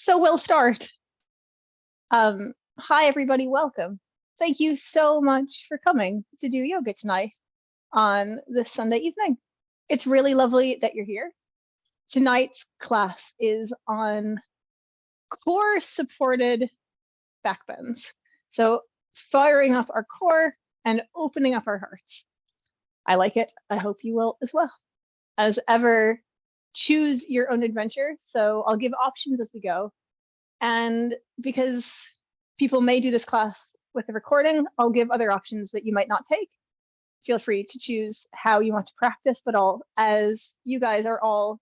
So we'll start. Hi, everybody, welcome. Thank you so much for coming to do yoga tonight on this Sunday evening. It's really lovely that you're here. Tonight's class is on core supported back bends. So firing up our core and opening up our hearts. I like it. I hope you will as well. As ever, choose your own adventure. So I'll give options as we go. And because people may do this class with a recording, I'll give other options that you might not take. Feel free to choose how you want to practice, but as you guys are all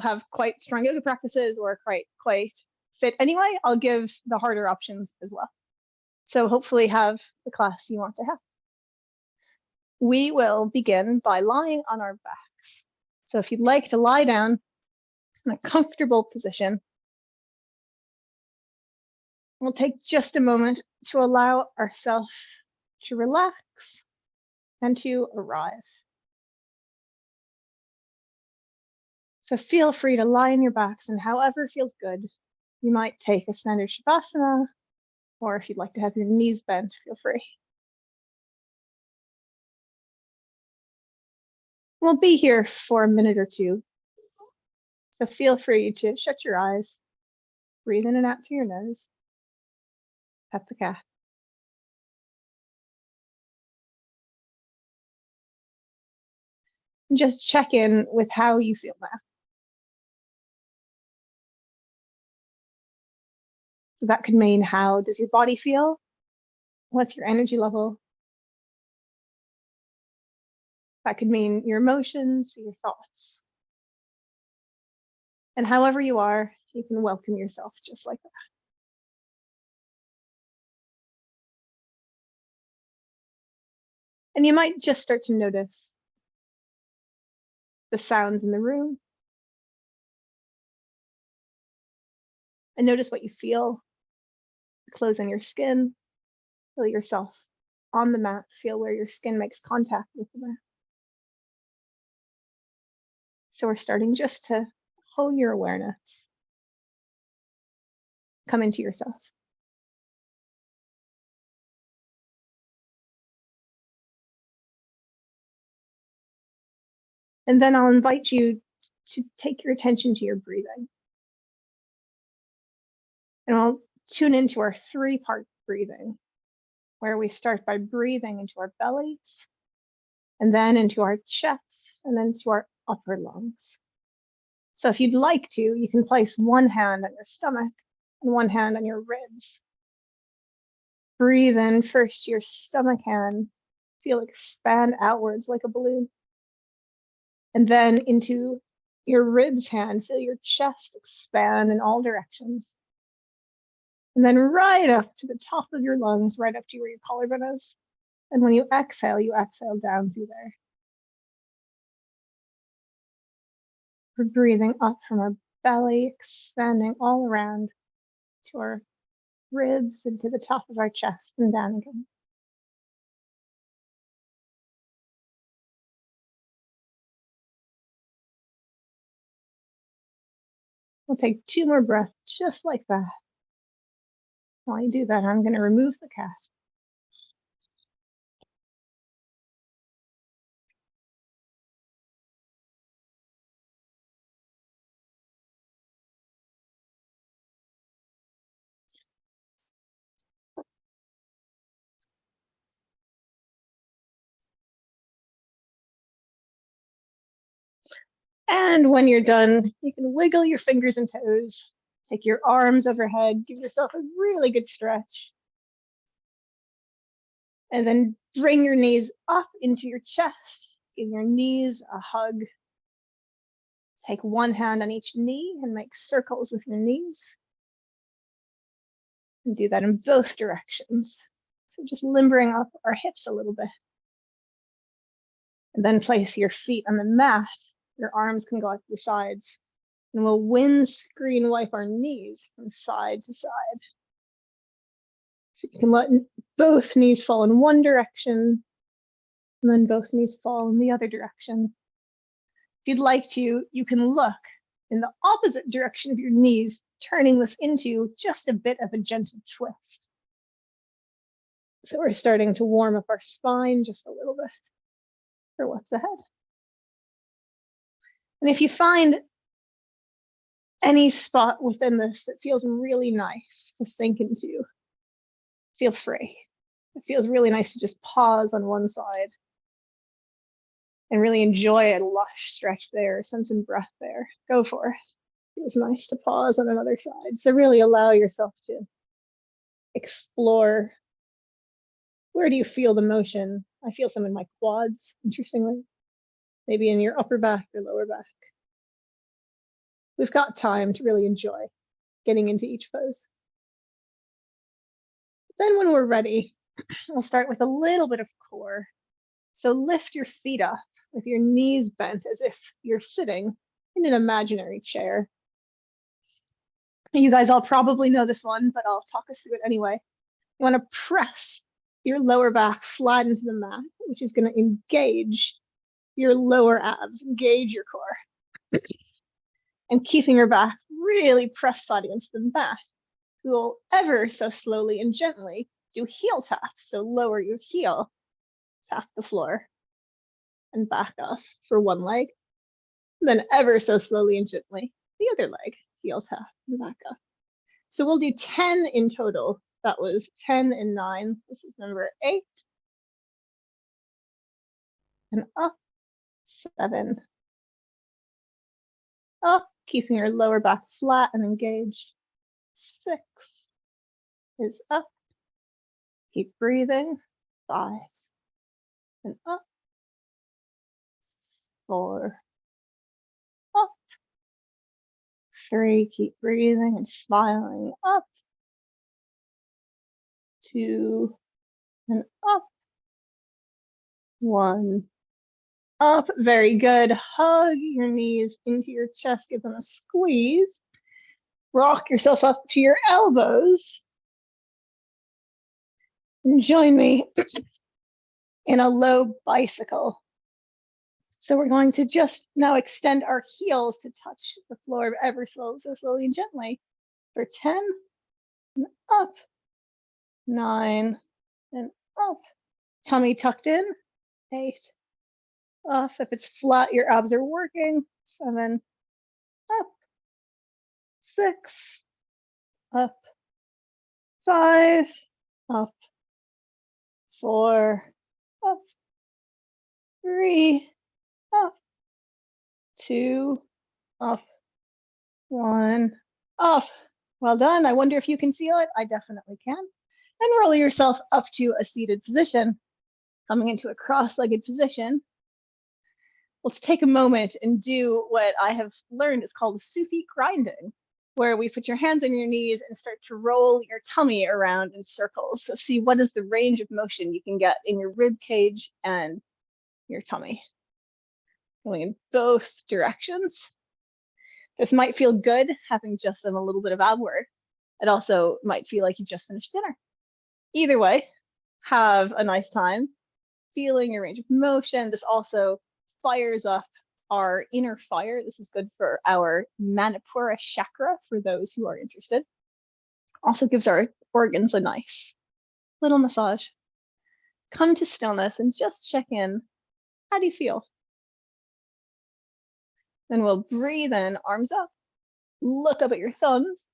have quite strong yoga practices or quite fit anyway, I'll give the harder options as well. So hopefully have the class you want to have. We will begin by lying on our backs. So if you'd like to lie down in a comfortable position, we'll take just a moment to allow ourselves to relax and to arrive. So feel free to lie on your backs, and however feels good. You might take a standard Shavasana, or if you'd like to have your knees bent, feel free. We'll be here for a minute or two. So feel free to shut your eyes, breathe in and out through your nose, pet the cat. And just check in with how you feel now. That could mean, how does your body feel? What's your energy level? That could mean your emotions, your thoughts. And however you are, you can welcome yourself just like that. And you might just start to notice the sounds in the room. And notice what you feel. Clothes on your skin. Feel yourself on the mat. Feel where your skin makes contact with the mat. So we're starting just to hone your awareness. Come into yourself. And then I'll invite you to take your attention to your breathing. And I'll tune into our 3-part breathing, where we start by breathing into our bellies, and then into our chest, and then to our upper lungs. So if you'd like to, you can place one hand on your stomach and one hand on your ribs. Breathe in first your stomach hand, feel expand outwards like a balloon. And then into your ribs hand, feel your chest expand in all directions. And then right up to the top of your lungs, right up to where your collarbone is. And when you exhale down through there. We're breathing up from our belly, expanding all around to our ribs and to the top of our chest and down again. We'll take 2 more breaths just like that. While you do that, I'm going to remove the cat. And when you're done, you can wiggle your fingers and toes, take your arms overhead, give yourself a really good stretch. And then bring your knees up into your chest, give your knees a hug. Take one hand on each knee and make circles with your knees. And do that in both directions. So just limbering up our hips a little bit. And then place your feet on the mat. Your arms can go out to the sides. And we'll windscreen wipe our knees from side to side. So you can let both knees fall in one direction, and then both knees fall in the other direction. If you'd like to, you can look in the opposite direction of your knees turning this into just a bit of a gentle twist. So we're starting to warm up our spine just a little bit for what's ahead. And if you find any spot within this that feels really nice to sink into, feel free. It feels really nice to just pause on one side and really enjoy a lush stretch there, send some breath there. Go for it. Feels nice to pause on another side. So really allow yourself to explore. Where do you feel the motion? I feel some in my quads, interestingly. Maybe in your upper back or lower back. We've got time to really enjoy getting into each pose. Then when we're ready, we'll start with a little bit of core. So lift your feet up with your knees bent as if you're sitting in an imaginary chair. You guys all probably know this one, but I'll talk us through it anyway. You want to press your lower back flat into the mat, which is going to engage your lower abs, engage your core. And keeping your back really pressed flat against the mat. You'll ever so slowly and gently do heel taps. So lower your heel, tap the floor, and back up for one leg. Then ever so slowly and gently, the other leg, heel tap and back up. So we'll do 10 in total. That was 10 and 9. This is number 8. And up, 7. Up, keeping your lower back flat and engaged. 6 is up. Keep breathing. 5 and up. 4 up. 3, keep breathing and smiling up. 2 and up. 1 up. Very good. Hug your knees into your chest, give them a squeeze. Rock yourself up to your elbows. And join me in a low bicycle. So we're going to just now extend our heels to touch the floor ever so slowly and gently for 10 and up, 9 and up. Tummy tucked in, 8 up. If it's flat, your abs are working. 7 up, 6 up, 5 up, 4 up, 3 up, 2 up, 1 up. Well done. I wonder if you can feel it. I definitely can. And roll yourself up to a seated position, coming into a cross-legged position. Let's take a moment and do what I have learned is called Sufi grinding, where we put your hands on your knees and start to roll your tummy around in circles. So see what is the range of motion you can get in your rib cage and your tummy. Going in both directions. This might feel good, having just done a little bit of ab work. It also might feel like you just finished dinner. Either way, have a nice time feeling your range of motion. This also fires up our inner fire. This is good for our Manipura chakra, for those who are interested. Also gives our organs a nice little massage. Come to stillness and just check in. How do you feel? Then we'll breathe in, arms up, look up at your thumbs,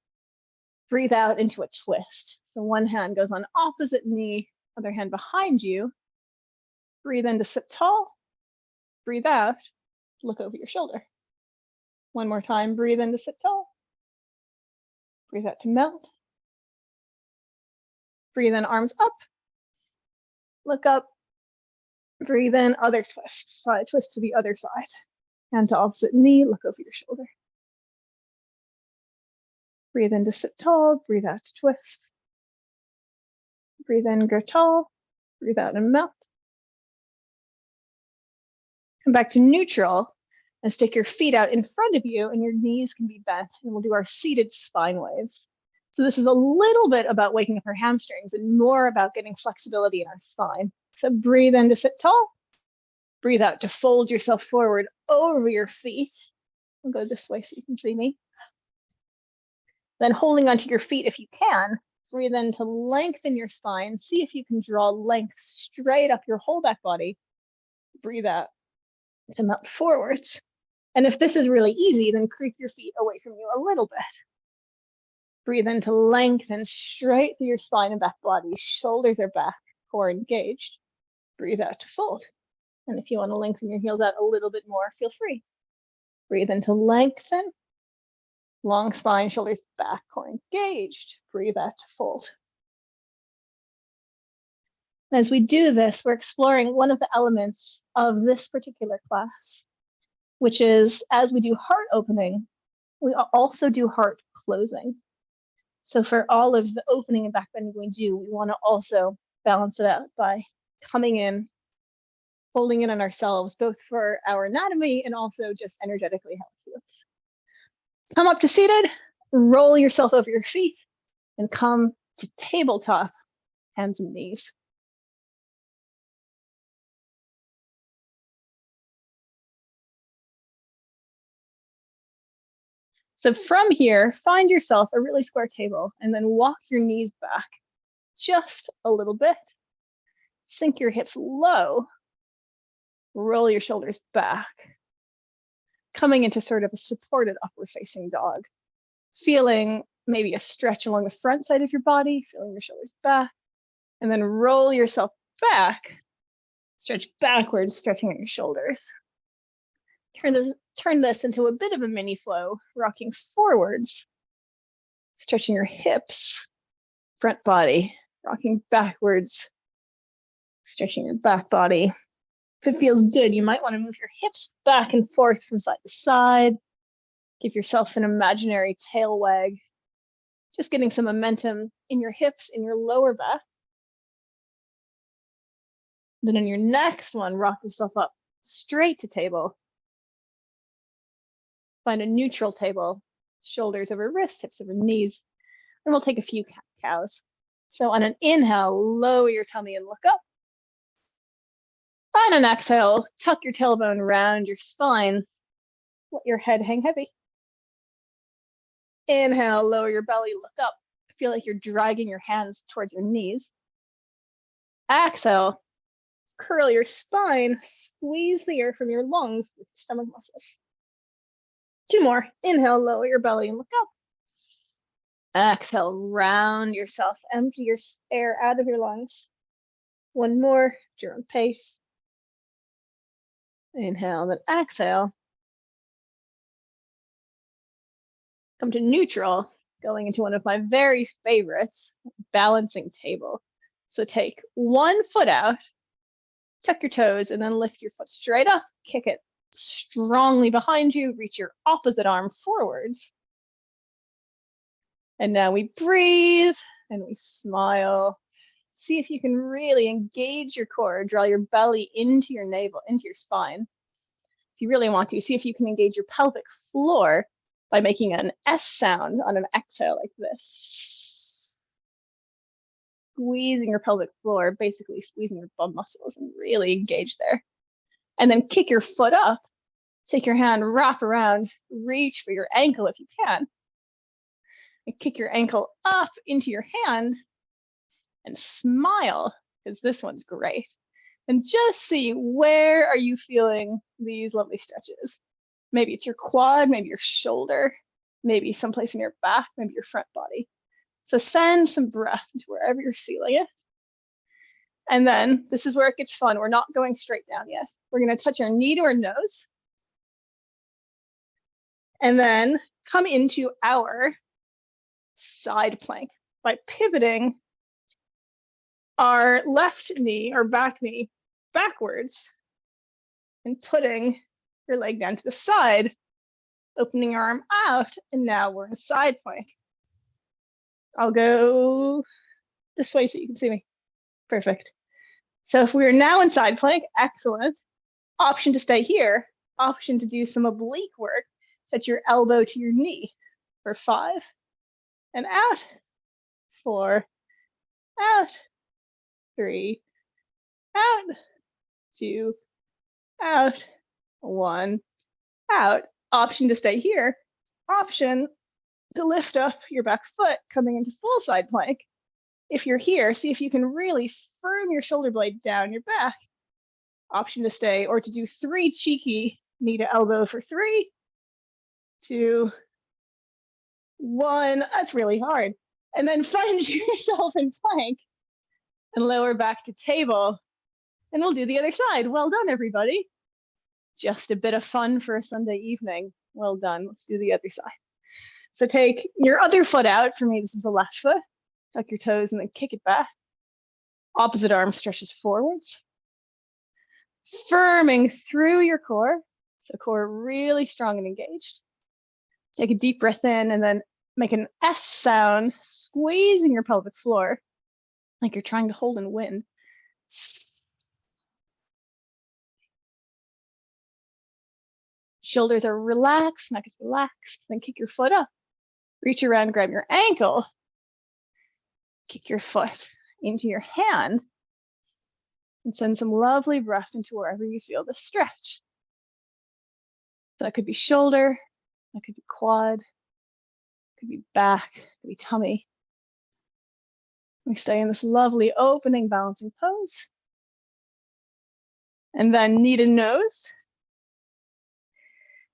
breathe out into a twist. So one hand goes on opposite knee, other hand behind you. Breathe in to sit tall, breathe out, look over your shoulder. One more time, breathe in to sit tall, breathe out to melt. Breathe in, arms up, look up, breathe in, other twist. Side twist to the other side. Hand to opposite knee, look over your shoulder. Breathe in to sit tall, breathe out to twist. Breathe in, grow tall, breathe out and melt. Come back to neutral and stick your feet out in front of you and your knees can be bent, and we'll do our seated spine waves. So this is a little bit about waking up our hamstrings and more about getting flexibility in our spine. So breathe in to sit tall, breathe out to fold yourself forward over your feet. I'll go this way so you can see me. Then holding onto your feet if you can, breathe in to lengthen your spine. See if you can draw length straight up your whole back body. Breathe out to melt forwards. And if this is really easy, then creep your feet away from you a little bit. Breathe in to lengthen straight through your spine and back body. Shoulders are back, core engaged. Breathe out to fold. And if you want to lengthen your heels out a little bit more, feel free. Breathe in to lengthen. Long spine, shoulders back, core engaged. Breathe out to fold. As we do this, we're exploring one of the elements of this particular class, which is as we do heart opening, we also do heart closing. So for all of the opening and back bending we do, we want to also balance it out by coming in, holding in on ourselves, both for our anatomy and also just energetically helps us. Come up to seated, roll yourself over your feet, and come to tabletop, hands and knees. So from here, find yourself a really square table and then walk your knees back just a little bit. Sink your hips low, roll your shoulders back, coming into sort of a supported upward facing dog. Feeling maybe a stretch along the front side of your body, feeling your shoulders back, and then roll yourself back, stretch backwards, stretching at your shoulders. Turn this into a bit of a mini flow, rocking forwards, stretching your hips, front body, rocking backwards, stretching your back body. If it feels good, you might want to move your hips back and forth from side to side. Give yourself an imaginary tail wag, just getting some momentum in your hips, in your lower back. Then in your next one, rock yourself up straight to table. Find a neutral table, shoulders over wrists, hips over knees, and we'll take a few cat-cows. So on an inhale, lower your tummy and look up. On an exhale, tuck your tailbone around your spine. Let your head hang heavy. Inhale, lower your belly, look up. Feel like you're dragging your hands towards your knees. Exhale, curl your spine, squeeze the air from your lungs with your stomach muscles. 2 more. Inhale, lower your belly and look up. Exhale, round yourself, empty your air out of your lungs. 1 more at your own pace. Inhale, then exhale. Come to neutral, going into one of my very favorites, balancing table. So take 1 foot out, tuck your toes, and then lift your foot straight up, kick it strongly behind you, reach your opposite arm forwards. And now we breathe and we smile. See if you can really engage your core, draw your belly into your navel, into your spine. If you really want to, see if you can engage your pelvic floor by making an S sound on an exhale like this. Squeezing your pelvic floor, basically squeezing your bum muscles and really engage there. And then kick your foot up, take your hand, wrap around, reach for your ankle if you can. And kick your ankle up into your hand and smile, because this one's great. And just see, where are you feeling these lovely stretches? Maybe it's your quad, maybe your shoulder, maybe someplace in your back, maybe your front body. So send some breath to wherever you're feeling it. And then this is where it gets fun. We're not going straight down yet. We're going to touch our knee to our nose. And then come into our side plank by pivoting our left knee or back knee backwards and putting your leg down to the side, opening your arm out, and now we're in side plank. I'll go this way so you can see me. Perfect. So if we're now in side plank, excellent. Option to stay here, option to do some oblique work. Touch your elbow to your knee for 5, and out, 4, out, 3, out, 2, out, 1, out. Option to stay here, option to lift up your back foot, coming into full side plank. If you're here, see if you can really firm your shoulder blade down your back. Option to stay, or to do 3 cheeky knee to elbow for 3, 2, 1. That's really hard. And then find yourself in plank and lower back to table. And we'll do the other side. Well done, everybody. Just a bit of fun for a Sunday evening. Well done. Let's do the other side. So take your other foot out. For me, this is the left foot. Tuck your toes and then kick it back. Opposite arm stretches forwards. Firming through your core. So core really strong and engaged. Take a deep breath in and then make an S sound, squeezing your pelvic floor like you're trying to hold in wind. Shoulders are relaxed, neck is relaxed. Then kick your foot up. Reach around, grab your ankle. Kick your foot into your hand. And send some lovely breath into wherever you feel the stretch. That could be shoulder, that could be quad, could be back, could be tummy. We stay in this lovely opening balancing pose. And then knee to nose.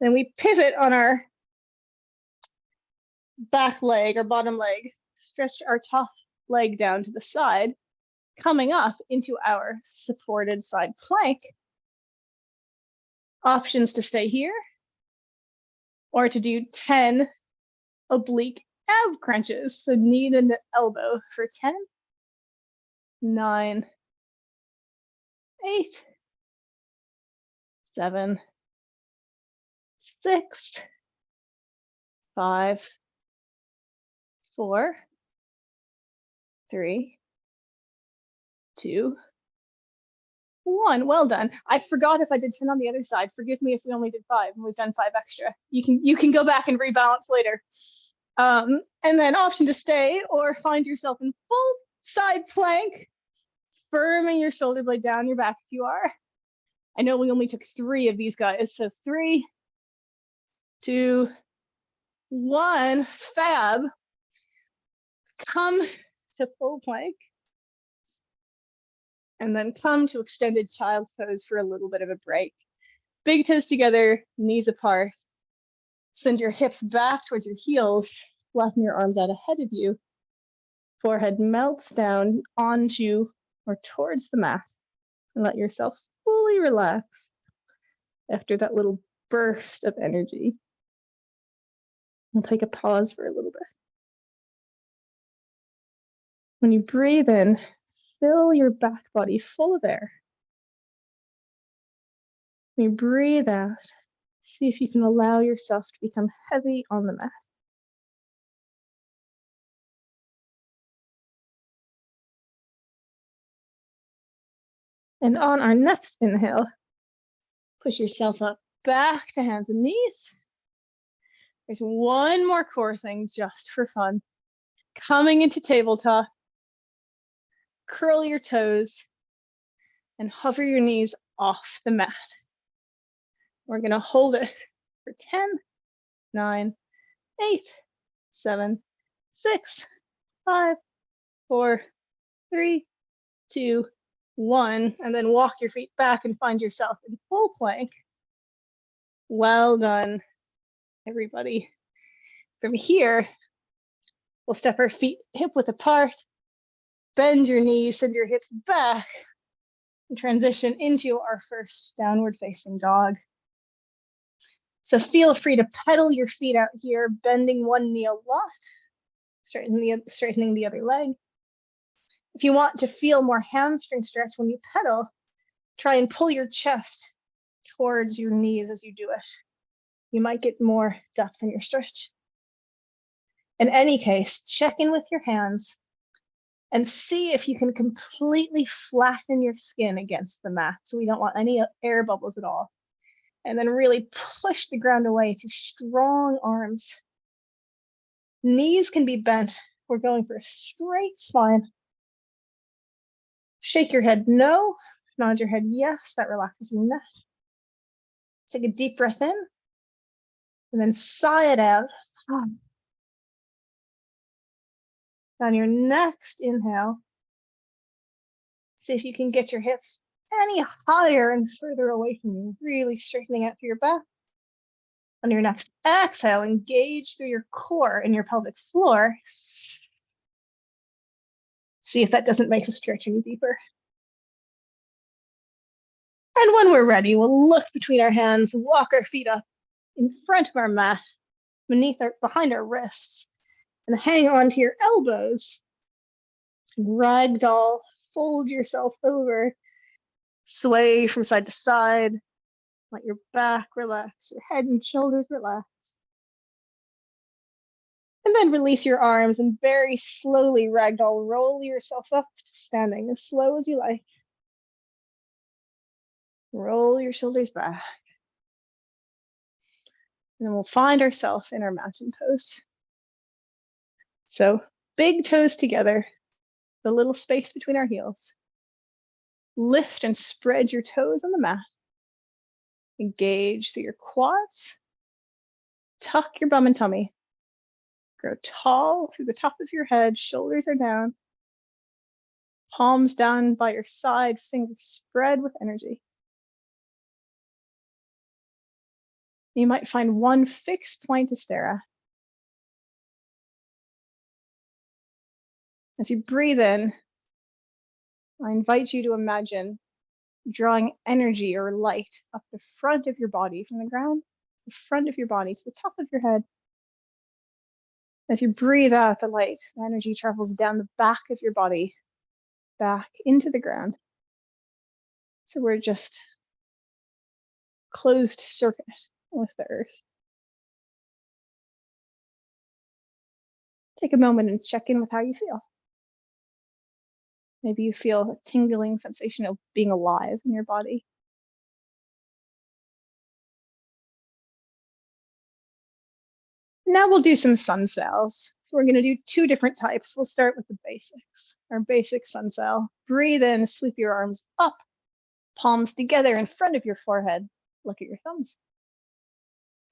Then we pivot on our back leg or bottom leg, stretch our top leg down to the side, coming up into our supported side plank. Options to stay here or to do 10 oblique ab crunches. So knee to elbow for 10, 9, 8, 7, 6, 5, 4, 3, 2, 1. Well done. I forgot if I did 10 on the other side. Forgive me if we only did 5 and we've done 5 extra. You can go back and rebalance later. And then option to stay or find yourself in full side plank, firming your shoulder blade down your back if you are. I know we only took 3 of these guys, so 3, 2, 1. Fab. Come to full plank. And then come to extended child's pose for a little bit of a break. Big toes together, knees apart. Send your hips back towards your heels. Flatten your arms out ahead of you. Forehead melts down onto or towards the mat. And let yourself fully relax after that little burst of energy. We'll take a pause for a little bit. When you breathe in, fill your back body full of air. When you breathe out, see if you can allow yourself to become heavy on the mat. And on our next inhale, push yourself up back to hands and knees. There's one more core thing just for fun. Coming into tabletop, curl your toes and hover your knees off the mat. We're gonna hold it for 10, 9, 8, 7, 6, 5, 4, 3, 2, 1, and then walk your feet back and find yourself in full plank. Well done, everybody. From here, we'll step our feet hip width apart, bend your knees, send your hips back, and transition into our first downward facing dog. So feel free to pedal your feet out here, bending one knee a lot, straightening the other leg. If you want to feel more hamstring stretch when you pedal, try and pull your chest towards your knees as you do it. You might get more depth in your stretch. In any case, check in with your hands and see if you can completely flatten your skin against the mat. So we don't want any air bubbles at all. And then really push the ground away through strong arms. Knees can be bent. We're going for a straight spine. Shake your head no, nod your head yes, that relaxes your neck. Take a deep breath in, and then sigh it out. On your next inhale, see if you can get your hips any higher and further away from you, really straightening out through your back. On your next exhale, engage through your core and your pelvic floor. See if that doesn't make the stretch any deeper. And when we're ready, we'll look between our hands, walk our feet up in front of our mat, behind our wrists, and hang on to your elbows. Ragdoll, fold yourself over, sway from side to side. Let your back relax, your head and shoulders relax. And then release your arms and very slowly ragdoll, roll yourself up to standing as slow as you like. Roll your shoulders back. And then we'll find ourselves in our mountain pose. So big toes together, the little space between our heels. Lift and spread your toes on the mat. Engage through your quads. Tuck your bum and tummy. Grow tall through the top of your head, shoulders are down. Palms down by your side, fingers spread with energy. You might find one fixed point to stare at. As you breathe in, I invite you to imagine drawing energy or light up the front of your body from the ground, the front of your body to the top of your head. As you breathe out the light, the energy travels down the back of your body, back into the ground. So we're just closed circuit with the earth. Take a moment and check in with how you feel. Maybe you feel a tingling sensation of being alive in your body. Now we'll do some sun cells. So we're going to do two different types. We'll start with the basics. Our basic sun cell. Breathe in, sweep your arms up, palms together in front of your forehead. Look at your thumbs.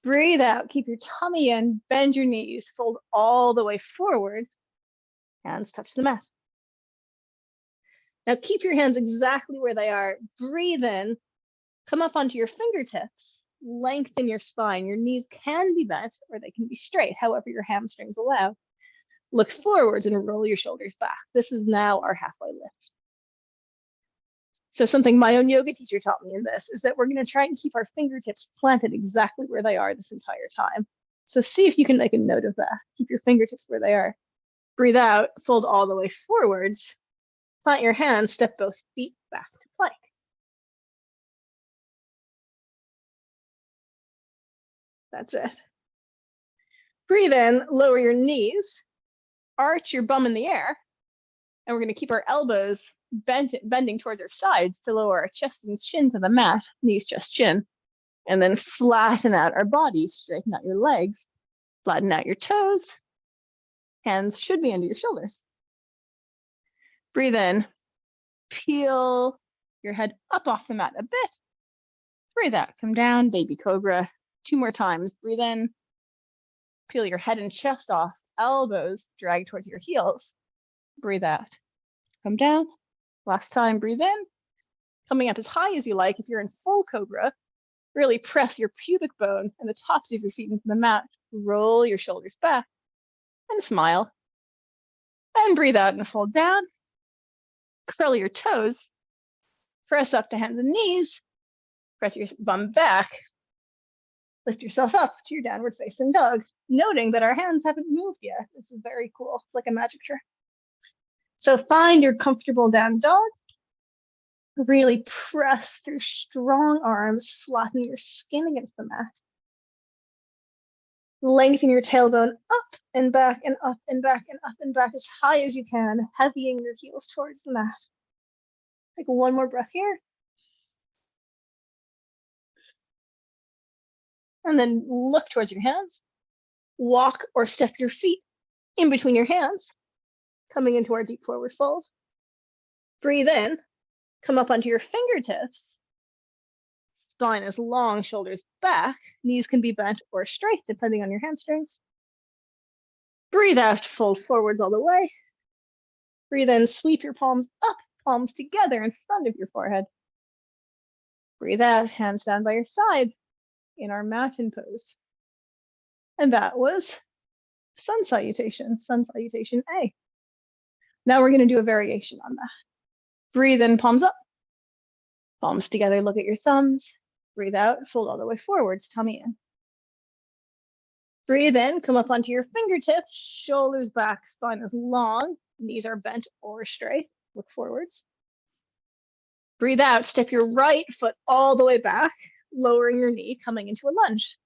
Breathe out, keep your tummy in, bend your knees, fold all the way forward. Hands touch the mat. Now keep your hands exactly where they are. Breathe in, come up onto your fingertips, lengthen your spine. Your knees can be bent or they can be straight, however your hamstrings allow. Look forwards and roll your shoulders back. This is now our halfway lift. So something my own yoga teacher taught me in this is that we're going to try and keep our fingertips planted exactly where they are this entire time. So see if you can make a note of that. Keep your fingertips where they are. Breathe out, fold all the way forwards. Plant your hands, step both feet back to plank. That's it. Breathe in, lower your knees, arch your bum in the air, and we're going to keep our elbows bending towards our sides to lower our chest and chin to the mat, knees, chest, chin, and then flatten out our bodies, straighten out your legs, flatten out your toes. Hands should be under your shoulders. Breathe in, peel your head up off the mat a bit. Breathe out, come down, baby cobra. 2 more times. Breathe in, peel your head and chest off, elbows drag towards your heels. Breathe out, come down. Last time, breathe in, coming up as high as you like. If you're in full cobra, really press your pubic bone and the tops of your feet into the mat. Roll your shoulders back and smile. And breathe out and fold down. Curl your toes. Press up to hands and knees. Press your bum back. Lift yourself up to your downward facing dog, noting that our hands haven't moved yet. This is very cool. It's like a magic trick. So find your comfortable down dog. Really press through strong arms, flatten your skin against the mat. Lengthen your tailbone up and back and up and back and up and back as high as you can, heavying your heels towards the mat. Take one more breath here. And then look towards your hands. Walk or step your feet in between your hands, coming into our deep forward fold. Breathe in, come up onto your fingertips. Spine is long, shoulders back. Knees can be bent or straight, depending on your hamstrings. Breathe out, fold forwards all the way. Breathe in, sweep your palms up, palms together in front of your forehead. Breathe out, hands down by your side in our mountain pose. And that was sun salutation A. Now we're going to do a variation on that. Breathe in, palms up, palms together, look at your thumbs. Breathe out, fold all the way forwards, tummy in. Breathe in, come up onto your fingertips, shoulders back, spine is long, knees are bent or straight, look forwards. Breathe out, step your right foot all the way back, lowering your knee, coming into a lunge.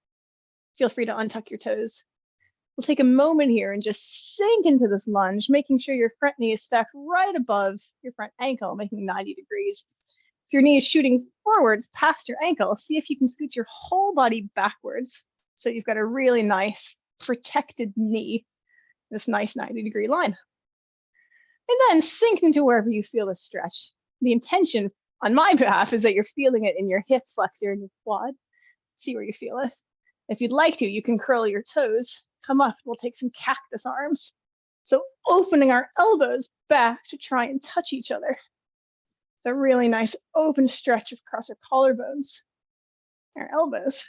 Feel free to untuck your toes. We'll take a moment here and just sink into this lunge, making sure your front knee is stacked right above your front ankle, making 90 degrees. If your knee is shooting forwards past your ankle, see if you can scoot your whole body backwards. So you've got a really nice protected knee, this nice 90-degree line. And then sink into wherever you feel the stretch. The intention on my behalf is that you're feeling it in your hip flexor and your quad. See where you feel it. If you'd like to, you can curl your toes, come up, we'll take some cactus arms. So opening our elbows back to try and touch each other. It's a really nice open stretch across our collarbones, our elbows.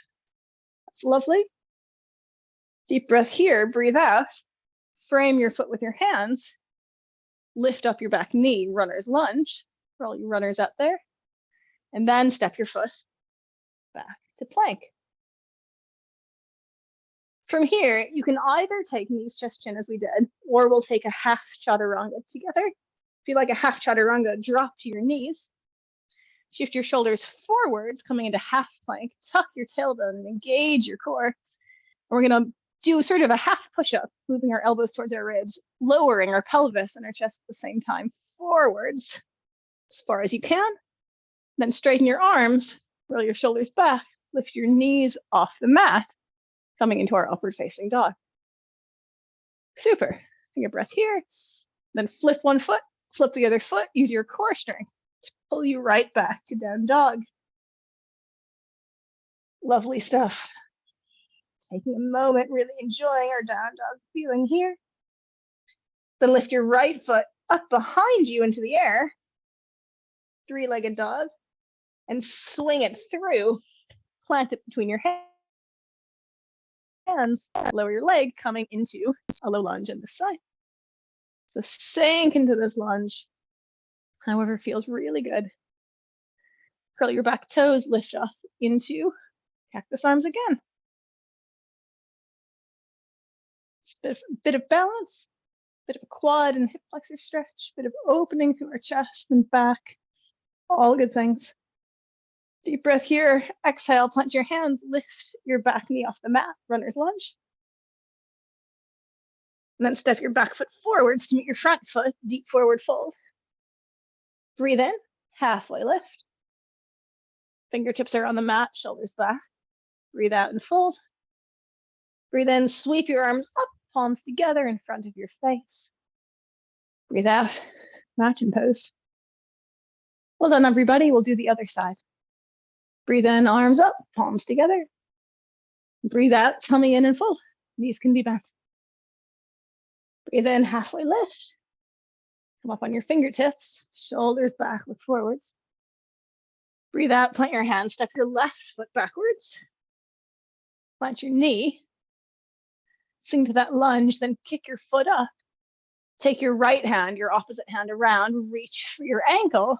That's lovely. Deep breath here, breathe out. Frame your foot with your hands. Lift up your back knee, runner's lunge, for all you runners out there. And then step your foot back to plank. From here, you can either take knees, chest, chin as we did, or we'll take a half chaturanga together. If you like a half chaturanga, drop to your knees. Shift your shoulders forwards, coming into half plank. Tuck your tailbone and engage your core. And we're going to do sort of a half push-up, moving our elbows towards our ribs, lowering our pelvis and our chest at the same time, forwards as far as you can. Then straighten your arms, roll your shoulders back, lift your knees off the mat, coming into our upward facing dog. Super. Take a breath here, then flip one foot, flip the other foot, use your core strength to pull you right back to down dog. Lovely stuff. Taking a moment, really enjoying our down dog feeling here. Then lift your right foot up behind you into the air, three-legged dog, and swing it through. Plant it between your hands, lower your leg, coming into a low lunge on this side. So sink into this lunge, however feels really good. Curl your back toes, lift off into cactus arms again. It's a bit of balance, bit of a quad and hip flexor stretch, bit of opening through our chest and back, all good things. Deep breath here, exhale, plant your hands, lift your back knee off the mat, runner's lunge. And then step your back foot forwards to meet your front foot, deep forward fold. Breathe in, halfway lift. Fingertips are on the mat, shoulders back. Breathe out and fold. Breathe in, sweep your arms up, palms together in front of your face. Breathe out, mountain pose. Well done, everybody. We'll do the other side. Breathe in, arms up, palms together. Breathe out, tummy in and fold. Knees can be bent. Breathe in, halfway lift. Come up on your fingertips, shoulders back, look forwards. Breathe out, plant your hands, step your left foot backwards. Plant your knee. Sink to that lunge, then kick your foot up. Take your right hand, your opposite hand around, reach for your ankle,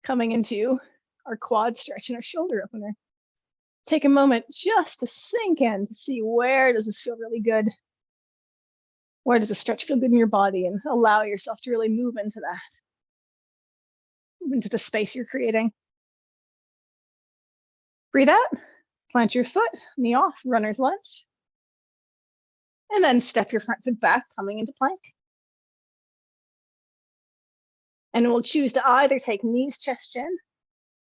coming into our quad stretch and our shoulder opener. Take a moment just to sink in to see where does this feel really good. Where does the stretch feel good in your body, and allow yourself to really move into that. Move into the space you're creating. Breathe out, plant your foot, knee off, runner's lunge. And then step your front foot back, coming into plank. And we'll choose to either take knees, chest, chin,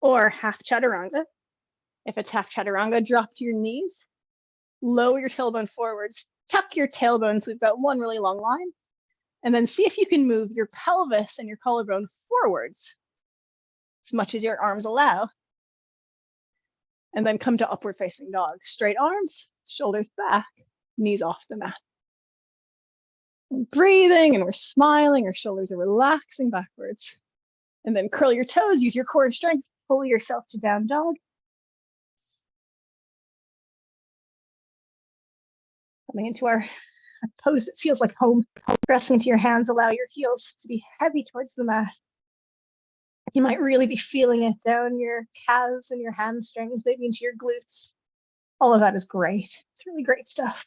or half chaturanga. If it's half chaturanga, drop to your knees, lower your tailbone forwards, tuck your tailbones. We've got one really long line. And then see if you can move your pelvis and your collarbone forwards as much as your arms allow. And then come to upward facing dog. Straight arms, shoulders back, knees off the mat. Breathing and we're smiling, our shoulders are relaxing backwards. And then curl your toes, use your core strength, pull yourself to down dog. Coming into our pose that feels like home. Pressing into your hands, allow your heels to be heavy towards the mat. You might really be feeling it down your calves and your hamstrings, maybe into your glutes. All of that is great. It's really great stuff.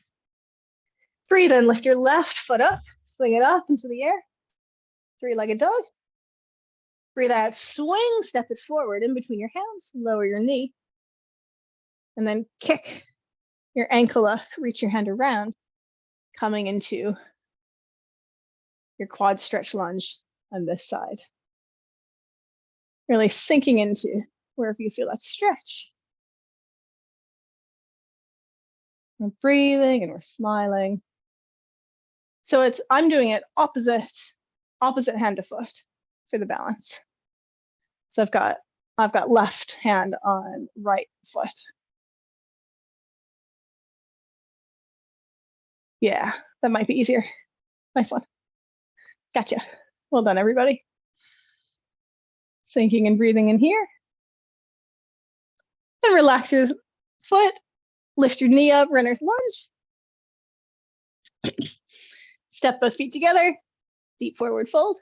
Breathe in, lift your left foot up, swing it up into the air. Three-legged dog. Breathe out, swing, step it forward in between your hands, lower your knee. And then kick your ankle up, reach your hand around, coming into your quad stretch lunge on this side. Really sinking into wherever you feel that stretch. We're breathing and we're smiling. So I'm doing it opposite hand to foot for the balance. So I've got left hand on right foot. Yeah, that might be easier. Nice one. Gotcha. Well done, everybody. Sinking and breathing in here. Then relax your foot. Lift your knee up, runner's lunge. Step both feet together. Deep forward fold.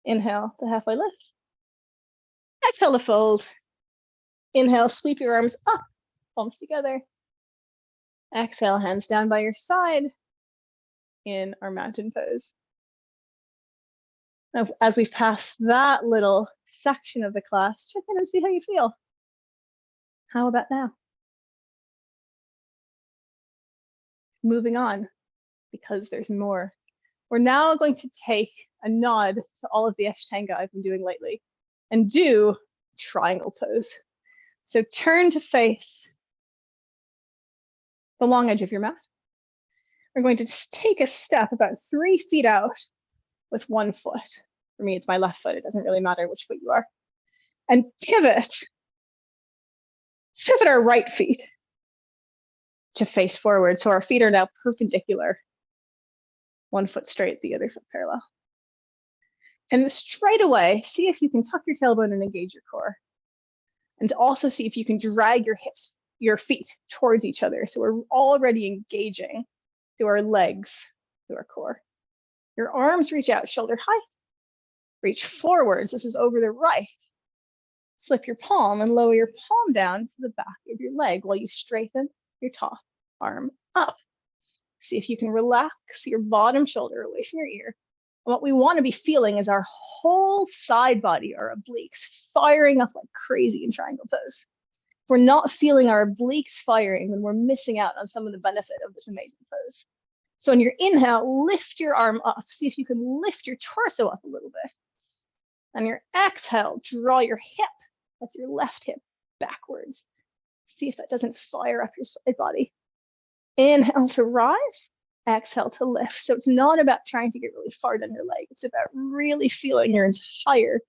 Inhale to halfway lift. Exhale to fold. Inhale, sweep your arms up, palms together. Exhale, hands down by your side in our mountain pose. Now, as we've passed that little section of the class, check in and see how you feel. How about now? Moving on, because there's more. We're now going to take a nod to all of the Ashtanga I've been doing lately and do triangle pose. So turn to face the long edge of your mat. We're going to take a step about 3 feet out with one foot. For me, it's my left foot. It doesn't really matter which foot you are. And pivot our right feet to face forward. So our feet are now perpendicular. One foot straight, the other foot parallel. And straight away, see if you can tuck your tailbone and engage your core. And also see if you can drag your feet towards each other. So we're already engaging through our legs, through our core. Your arms reach out, shoulder height. Reach forwards. This is over the right. Flip your palm and lower your palm down to the back of your leg while you straighten your top arm up. See if you can relax your bottom shoulder away from your ear. And what we want to be feeling is our whole side body, our obliques, firing up like crazy in triangle pose. If we're not feeling our obliques firing, then we're missing out on some of the benefit of this amazing pose. So on your inhale, lift your arm up. See if you can lift your torso up a little bit. On your exhale, draw your hip, that's your left hip, backwards. See if that doesn't fire up your side body. Inhale to rise, exhale to lift. So it's not about trying to get really far down your leg. It's about really feeling your entire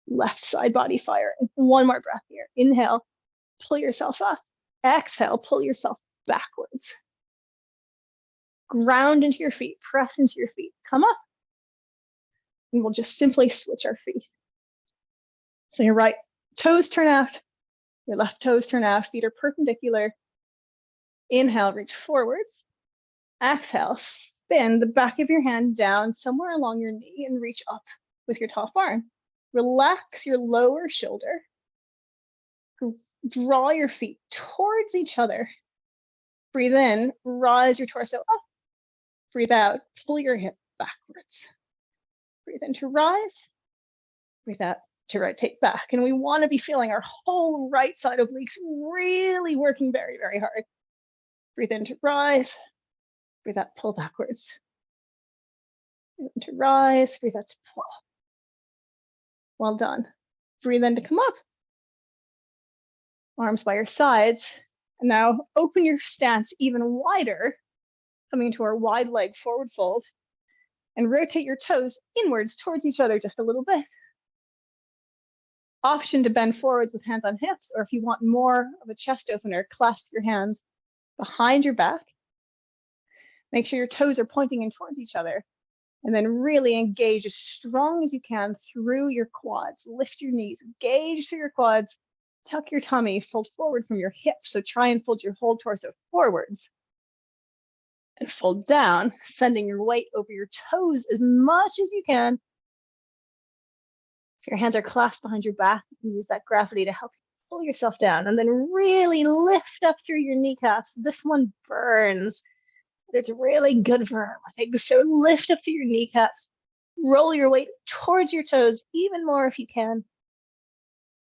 left side body firing. One more breath here. Inhale, pull yourself up. Exhale, pull yourself backwards. Ground into your feet, press into your feet. Come up. And we'll just simply switch our feet. So your right toes turn out, your left toes turn out, feet are perpendicular. Inhale, reach forwards. Exhale, spin the back of your hand down somewhere along your knee and reach up with your top arm. Relax your lower shoulder. Draw your feet towards each other. Breathe in, rise your torso up. Breathe out, pull your hip backwards. Breathe in to rise. Breathe out to rotate back. And we want to be feeling our whole right side obliques really working very, very hard. Breathe in to rise. Breathe out, pull backwards. Breathe in to rise. Breathe out to pull. Well done. Breathe in to come up. Arms by your sides. And now open your stance even wider, coming into our wide leg forward fold. And rotate your toes inwards towards each other just a little bit. Option to bend forwards with hands on hips, or if you want more of a chest opener, clasp your hands behind your back. Make sure your toes are pointing in towards each other. And then really engage as strong as you can through your quads. Lift your knees, engage through your quads, tuck your tummy, fold forward from your hips. So try and fold your whole torso forwards. And fold down, sending your weight over your toes as much as you can. If your hands are clasped behind your back, you can use that gravity to help you pull yourself down. And then really lift up through your kneecaps. This one burns. It's really good for our legs. So lift up to your kneecaps, roll your weight towards your toes, even more if you can.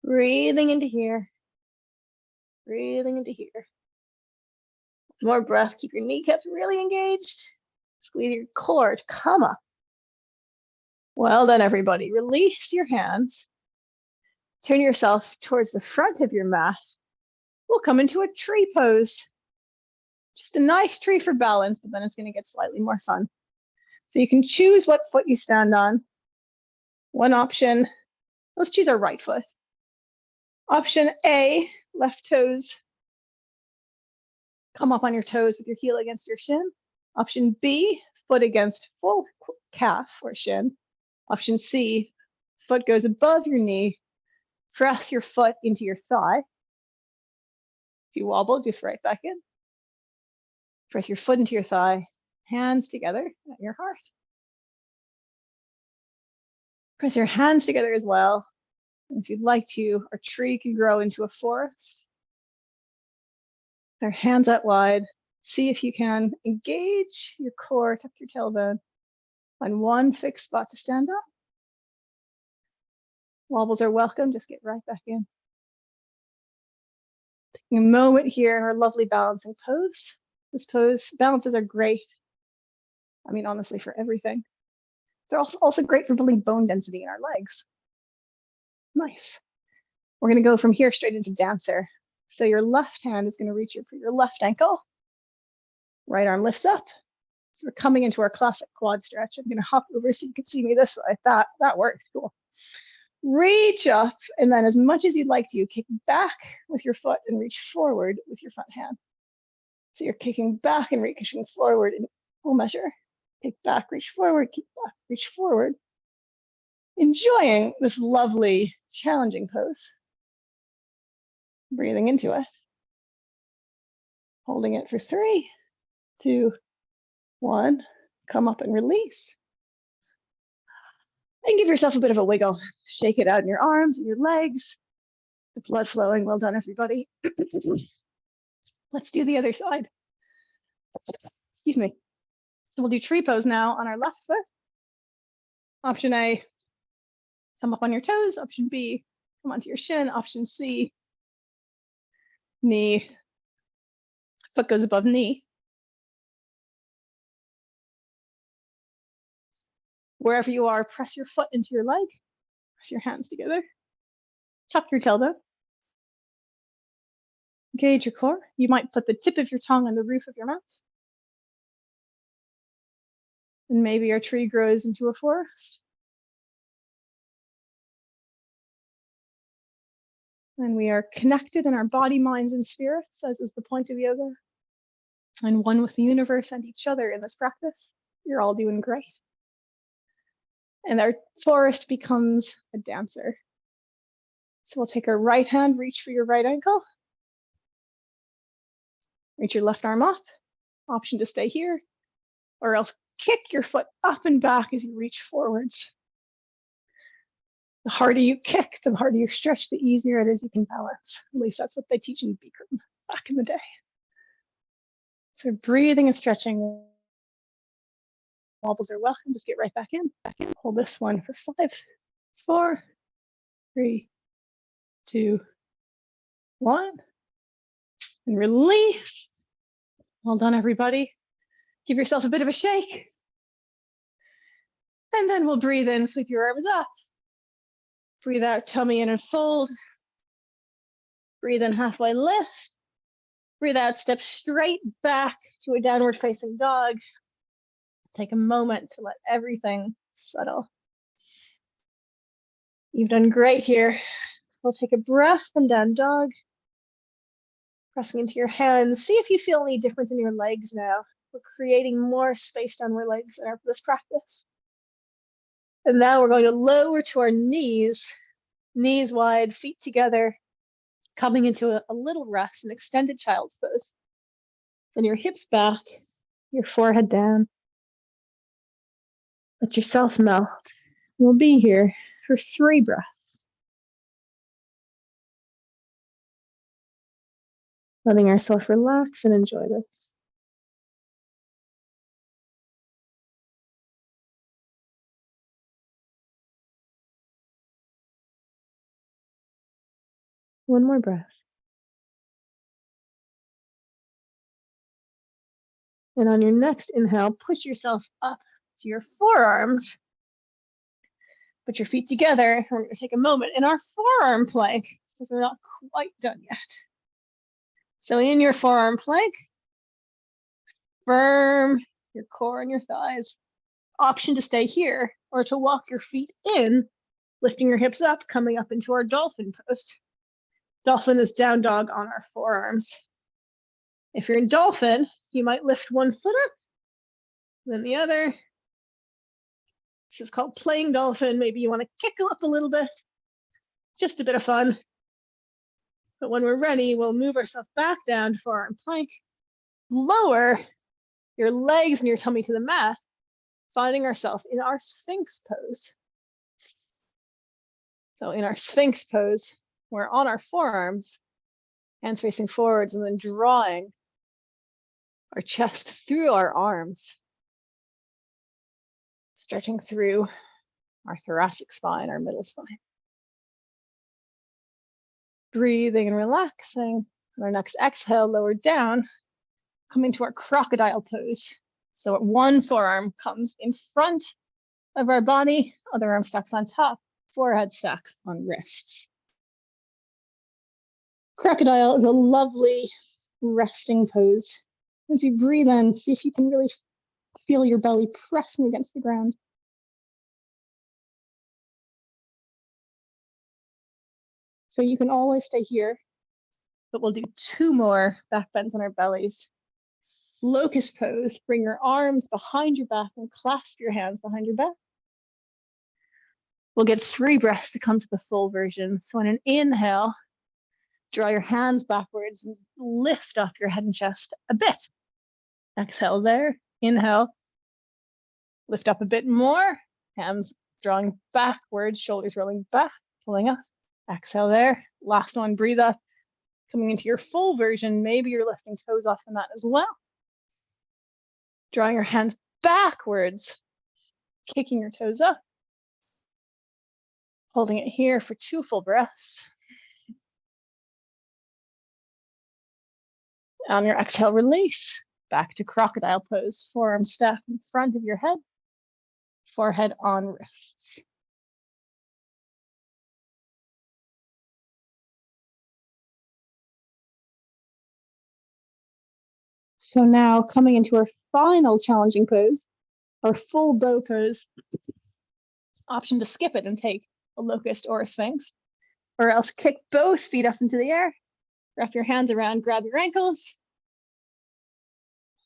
Breathing into here, breathing into here. More breath, keep your kneecaps really engaged. Squeeze your core to come up. Well done, everybody. Release your hands. Turn yourself towards the front of your mat. We'll come into a tree pose. Just a nice tree for balance, but then it's going to get slightly more fun. So you can choose what foot you stand on. One option, let's choose our right foot. Option A, left toes. Come up on your toes with your heel against your shin. Option B, foot against full calf or shin. Option C, foot goes above your knee. Press your foot into your thigh. If you wobble, just right back in. Press your foot into your thigh, hands together at your heart. Press your hands together as well. And if you'd like to, our tree can grow into a forest. Our hands out wide. See if you can engage your core, tuck your tailbone. Find one fixed spot to stand up. Wobbles are welcome, just get right back in. Taking a moment here in our lovely balancing pose. This pose, balances are great. I mean, honestly, for everything. They're also great for building bone density in our legs. Nice. We're gonna go from here straight into dancer. So your left hand is gonna reach for your left ankle. Right arm lifts up. So we're coming into our classic quad stretch. I'm gonna hop over so you can see me this way. That worked, cool. Reach up, and then as much as you'd like to, kick back with your foot and reach forward with your front hand. So you're kicking back and reaching forward in full measure. Kick back, reach forward, kick back, reach forward. Enjoying this lovely, challenging pose. Breathing into it. Holding it for 3, 2, 1. Come up and release. And give yourself a bit of a wiggle. Shake it out in your arms and your legs. The blood flowing. Well done, everybody. Let's do the other side. Excuse me. So we'll do tree pose now on our left foot. Option A, come up on your toes. Option B, come onto your shin. Option C, knee, foot goes above knee. Wherever you are, press your foot into your leg. Press your hands together. Tuck your tailbone. Engage your core. You might put the tip of your tongue on the roof of your mouth. And maybe our tree grows into a forest. And we are connected in our body, minds, and spirits, as is the point of yoga. And one with the universe and each other in this practice. You're all doing great. And our forest becomes a dancer. So we'll take our right hand, reach for your right ankle. Reach your left arm up. Option to stay here, or else kick your foot up and back as you reach forwards. The harder you kick, the harder you stretch, the easier it is you can balance. At least that's what they teach in Bikram back in the day. So breathing and stretching. Wobbles are welcome. Just get right back in. Hold this one for 5, 4, 3, 2, 1. And release. Well done, everybody. Give yourself a bit of a shake. And then we'll breathe in, sweep your arms up. Breathe out, tummy in and fold. Breathe in, halfway lift. Breathe out, step straight back to a downward facing dog. Take a moment to let everything settle. You've done great here. So we'll take a breath from down dog. Pressing into your hands. See if you feel any difference in your legs now. We're creating more space down our legs in this practice. And now we're going to lower to our knees wide, feet together, coming into a little rest, an extended child's pose. Then your hips back, your forehead down. Let yourself melt. We'll be here for 3 breaths. Letting ourselves relax and enjoy this. One more breath. And on your next inhale, push yourself up to your forearms. Put your feet together. We're going to take a moment in our forearm plank because we're not quite done yet. So in your forearm plank, firm your core and your thighs. Option to stay here or to walk your feet in, lifting your hips up, coming up into our dolphin pose. Dolphin is down dog on our forearms. If you're in dolphin, you might lift one foot up, then the other. This is called playing dolphin. Maybe you want to kick up a little bit. Just a bit of fun. But when we're ready, we'll move ourselves back down to forearm plank. Lower your legs and your tummy to the mat, finding ourselves in our Sphinx pose. So in our Sphinx pose, we're on our forearms, hands facing forwards, and then drawing our chest through our arms, stretching through our thoracic spine, our middle spine. Breathing and relaxing. On our next exhale, lower down, coming to our crocodile pose. So one forearm comes in front of our body, other arm stacks on top, forehead stacks on wrists. Crocodile is a lovely resting pose. As you breathe in, see if you can really feel your belly pressing against the ground. So you can always stay here, but we'll do 2 more back bends on our bellies. Locust pose, bring your arms behind your back and clasp your hands behind your back. We'll get 3 breaths to come to the full version. So on an inhale, draw your hands backwards and lift up your head and chest a bit. Exhale there, inhale, lift up a bit more, hands drawing backwards, shoulders rolling back, pulling up. Exhale there, last one, breathe up. Coming into your full version, maybe you're lifting toes off the mat as well. Drawing your hands backwards, kicking your toes up. Holding it here for 2 full breaths. On your exhale, release. Back to crocodile pose, forearms stacked in front of your head, forehead on wrists. So now coming into our final challenging pose, our full bow pose. Option to skip it and take a locust or a sphinx, or else kick both feet up into the air, wrap your hands around, grab your ankles,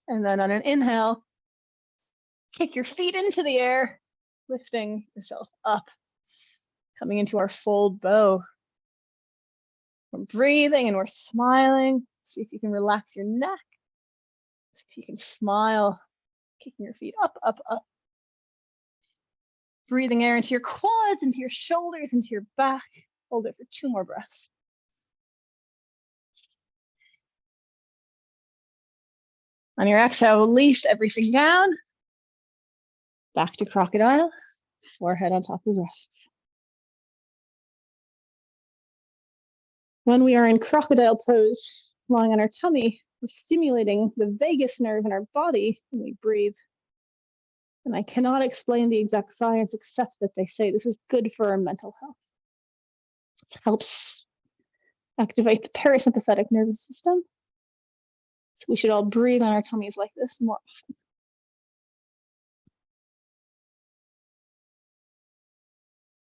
and then on an inhale, kick your feet into the air, lifting yourself up, coming into our full bow. We're breathing and we're smiling. See if you can relax your neck. See if you can smile, kicking your feet up, up, up. Breathing air into your quads, into your shoulders, into your back. Hold it for 2 more breaths. On your exhale, release everything down. Back to crocodile, forehead on top of wrists. When we are in crocodile pose, lying on our tummy, we're stimulating the vagus nerve in our body when we breathe. And I cannot explain the exact science except that they say this is good for our mental health. It helps activate the parasympathetic nervous system. So we should all breathe on our tummies like this more often.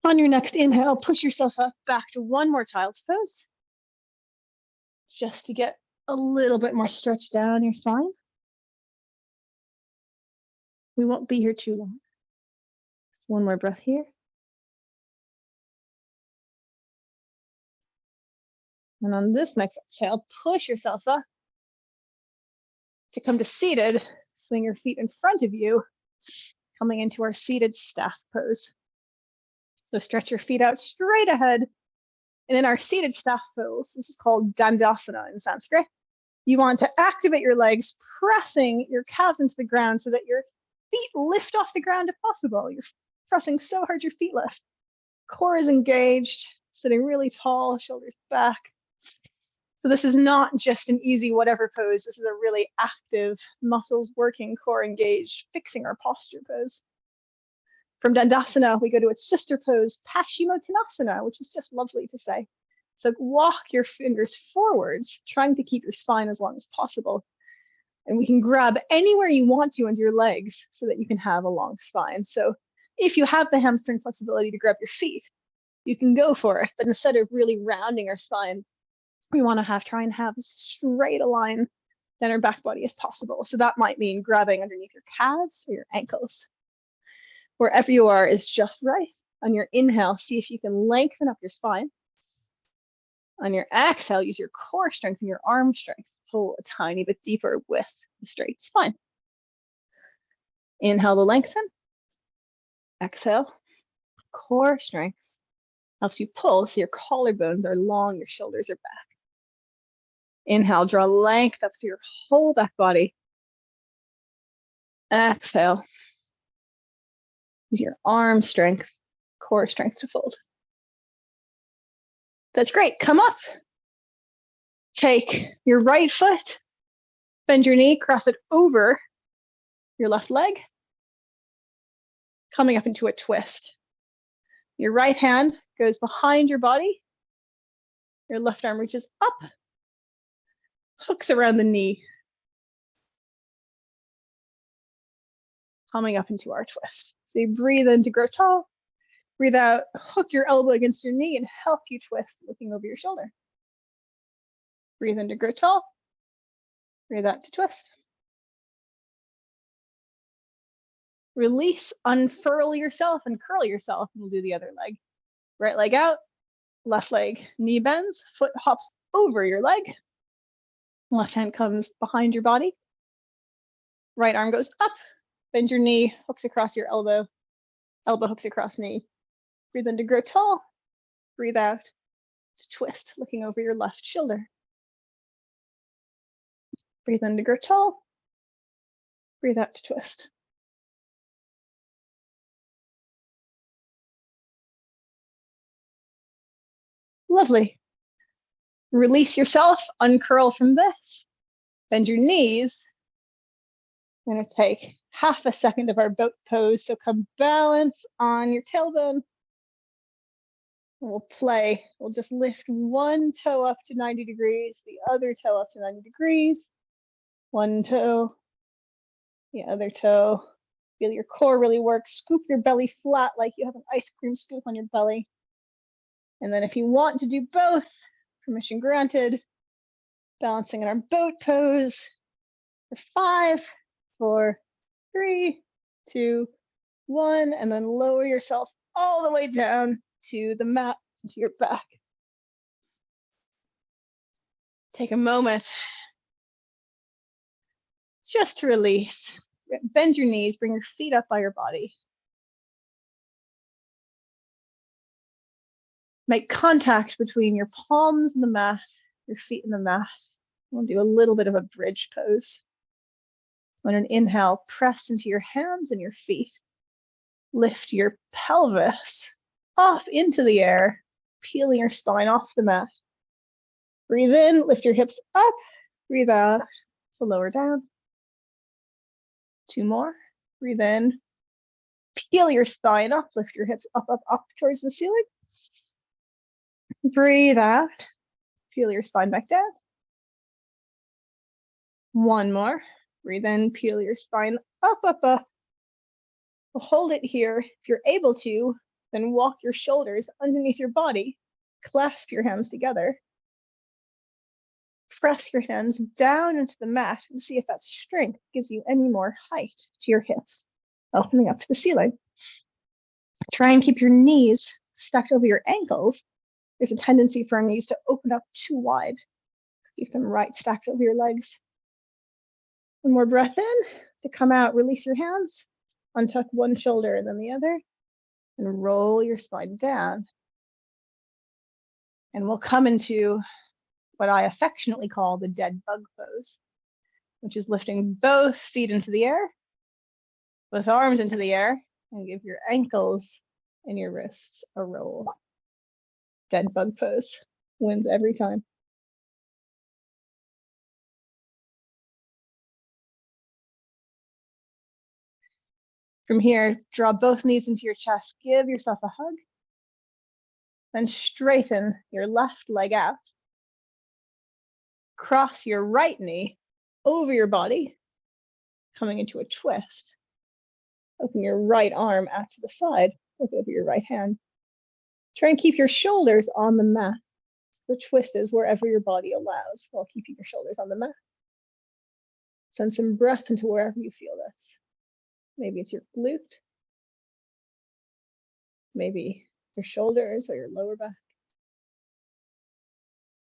On your next inhale, push yourself up back to one more child's pose, just to get a little bit more stretch down your spine. We won't be here too long. Just one more breath here. And on this next exhale, push yourself up to come to seated. Swing your feet in front of you, coming into our seated staff pose. So stretch your feet out straight ahead. And in our seated staff pose, this is called Dandasana in Sanskrit. You want to activate your legs, pressing your calves into the ground so that your feet lift off the ground if possible. You're pressing so hard your feet lift. Core is engaged, sitting really tall, shoulders back. So this is not just an easy whatever pose. This is a really active, muscles working, core engaged, fixing our posture pose. From Dandasana, we go to its sister pose, Paschimottanasana, which is just lovely to say. So walk your fingers forwards, trying to keep your spine as long as possible. And we can grab anywhere you want to under your legs so that you can have a long spine. So if you have the hamstring flexibility to grab your feet, you can go for it. But instead of really rounding our spine, we want to try and have as straight a line down our back body as possible. So that might mean grabbing underneath your calves or your ankles. Wherever you are is just right. On your inhale, see if you can lengthen up your spine. On your exhale, use your core strength and your arm strength to pull a tiny bit deeper with the straight spine. Inhale to lengthen. Exhale, core strength helps you pull so your collarbones are long, your shoulders are back. Inhale, draw length up through your whole back body. Exhale, use your arm strength, core strength to fold. That's great. Come up. Take your right foot, bend your knee, cross it over your left leg, coming up into a twist. Your right hand goes behind your body. Your left arm reaches up, hooks around the knee, coming up into our twist. So you breathe in to grow tall, breathe out, hook your elbow against your knee and help you twist, looking over your shoulder. Breathe in to grow tall, breathe out to twist. Release, unfurl yourself and curl yourself, and we'll do the other leg. Right leg out, left leg, knee bends, foot hops over your leg. Left hand comes behind your body. Right arm goes up, bend your knee, hooks across your elbow, elbow hooks across knee. Breathe in to grow tall, breathe out to twist, looking over your left shoulder. Breathe in to grow tall, breathe out to twist. Lovely. Release yourself, uncurl from this. Bend your knees. We're going to take half a second of our boat pose. So come balance on your tailbone. We'll play. We'll just lift one toe up to 90 degrees, the other toe up to 90 degrees. One toe, the other toe. Feel your core really work. Scoop your belly flat like you have an ice cream scoop on your belly. And then if you want to do both, permission granted, balancing in our boat pose for 5, 4, 3, 2, 1, and then lower yourself all the way down to the mat, to your back. Take a moment just to release. Bend your knees, bring your feet up by your body. Make contact between your palms and the mat, your feet and the mat. We'll do a little bit of a bridge pose. On an inhale, press into your hands and your feet. Lift your pelvis off into the air, peeling your spine off the mat. Breathe in, lift your hips up, breathe out to lower down. 2 more. Breathe in, peel your spine up, lift your hips up, up, up towards the ceiling. Breathe out, peel your spine back down. 1 more. Breathe in, peel your spine up, up, up. We'll hold it here. If you're able to, then walk your shoulders underneath your body. Clasp your hands together. Press your hands down into the mat and see if that strength gives you any more height to your hips. opening up to the ceiling. Try and keep your knees stacked over your ankles. There's a tendency for our knees to open up too wide. Keep them right stacked over your legs. One more breath in. To come out, release your hands, untuck one shoulder and then the other, and roll your spine down. And we'll come into what I affectionately call the dead bug pose, which is lifting both feet into the air, both arms into the air, and give your ankles and your wrists a roll. Dead bug pose wins every time. From here, draw both knees into your chest, give yourself a hug, then straighten your left leg out. Cross your right knee over your body, coming into a twist. Open your right arm out to the side, look over your right hand. Try and keep your shoulders on the mat. So the twist is wherever your body allows while keeping your shoulders on the mat. Send some breath into wherever you feel this. Maybe it's your glute, maybe your shoulders or your lower back.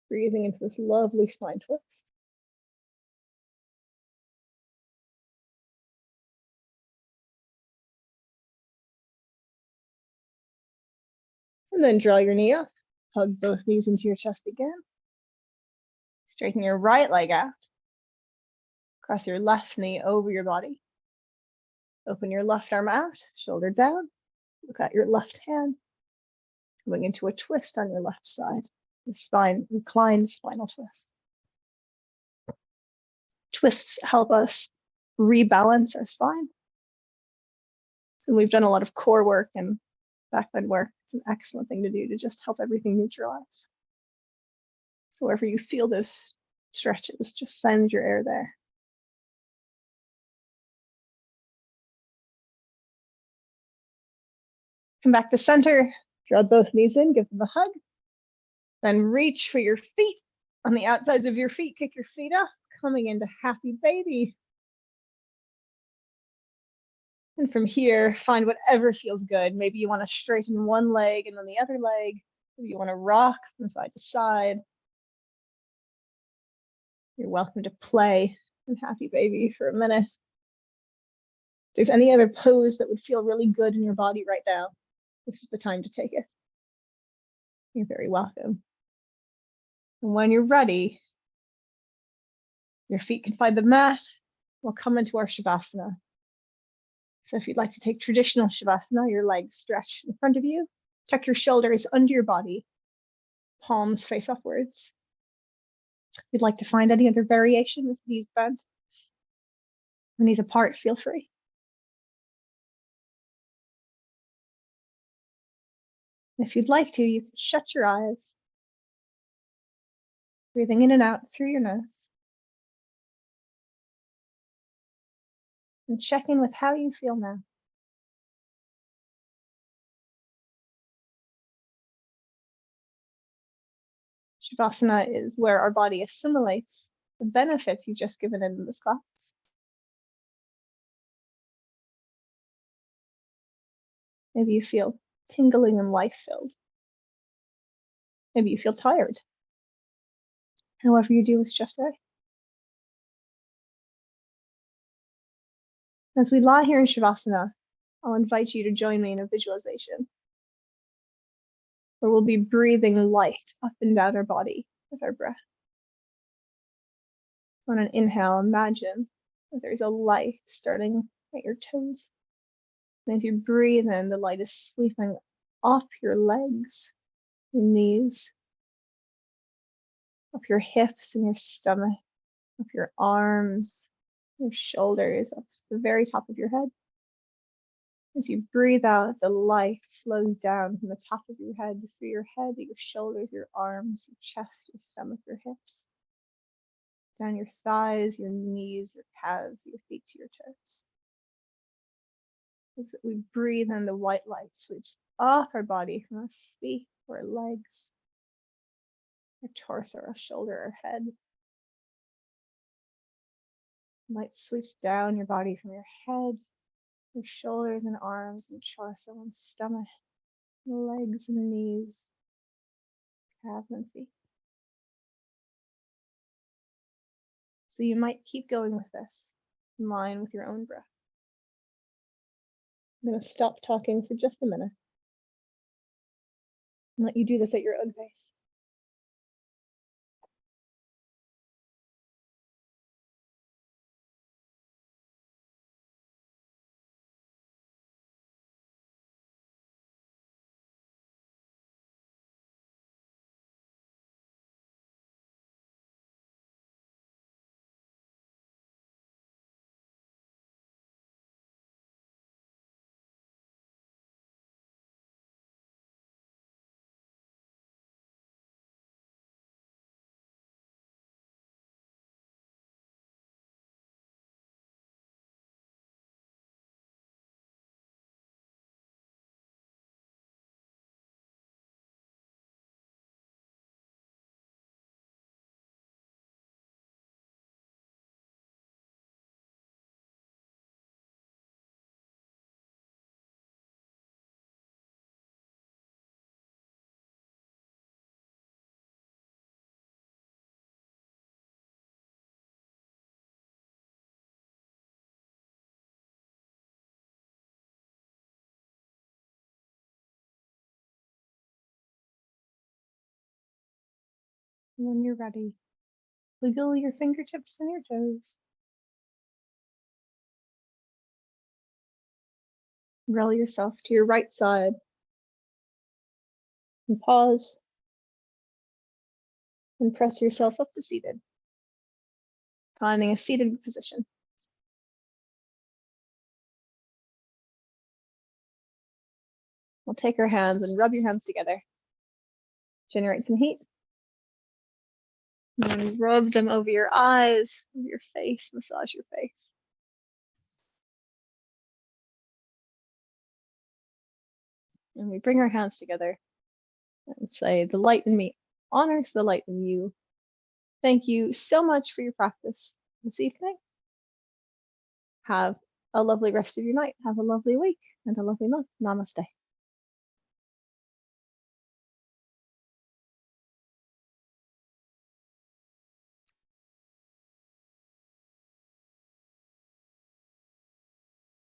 Breathing into this lovely spine twist. And then draw your knee up. Hug both knees into your chest again. Straighten your right leg out. Cross your left knee over your body. Open your left arm out, shoulder down. Look at your left hand. Coming into a twist on your left side. The spine, reclined spinal twist. Twists help us rebalance our spine. And we've done a lot of core work and back bend work. It's an excellent thing to do to just help everything neutralize. So wherever you feel those stretches, just send your air there. Come back to center, draw both knees in, give them a hug. Then reach for your feet. On the outsides of your feet, kick your feet up, coming into happy baby. And from here, find whatever feels good. Maybe you want to straighten one leg and then the other leg. Maybe you want to rock from side to side. You're welcome to play in happy baby for a minute. If there's any other pose that would feel really good in your body right now, this is the time to take it. You're very welcome. And when you're ready, your feet can find the mat. We'll come into our Shavasana. So if you'd like to take traditional Shavasana, your legs stretch in front of you, tuck your shoulders under your body, palms face upwards. If you'd like to find any other variation with knees bent, knees apart, feel free. If you'd like to, you can shut your eyes, breathing in and out through your nose. And check in with how you feel now. Shavasana is where our body assimilates the benefits you've just given in this class. Maybe you feel tingling and life-filled. Maybe you feel tired. However you do is just right. As we lie here in Shavasana, I'll invite you to join me in a visualization where we'll be breathing light up and down our body with our breath. On an inhale, imagine that there's a light starting at your toes. And as you breathe in, the light is sweeping off your legs, your knees, up your hips and your stomach, up your arms, your shoulders, up to the very top of your head. As you breathe out, the light flows down from the top of your head, through your head, your shoulders, your arms, your chest, your stomach, your hips, down your thighs, your knees, your calves, your feet to your toes. As we breathe in, the white light sweeps off our body from our feet, our legs, our torso, our shoulder, our head. Light sweeps down your body from your head, The shoulders and arms and torso and stomach, the legs and the knees, calves and feet. So you might keep going with this in line with your own breath. I'm going to stop talking for just a minute and let you do this at your own pace. When you're ready, wiggle your fingertips and your toes. Roll yourself to your right side and pause and press yourself up to seated, finding a seated position. We'll take our hands and rub your hands together. Generate some heat. And rub them over your eyes, over your face, massage your face. And we bring our hands together and say, the light in me honors the light in you. Thank you so much for your practice this evening. Have a lovely rest of your night. Have a lovely week and a lovely month. Namaste.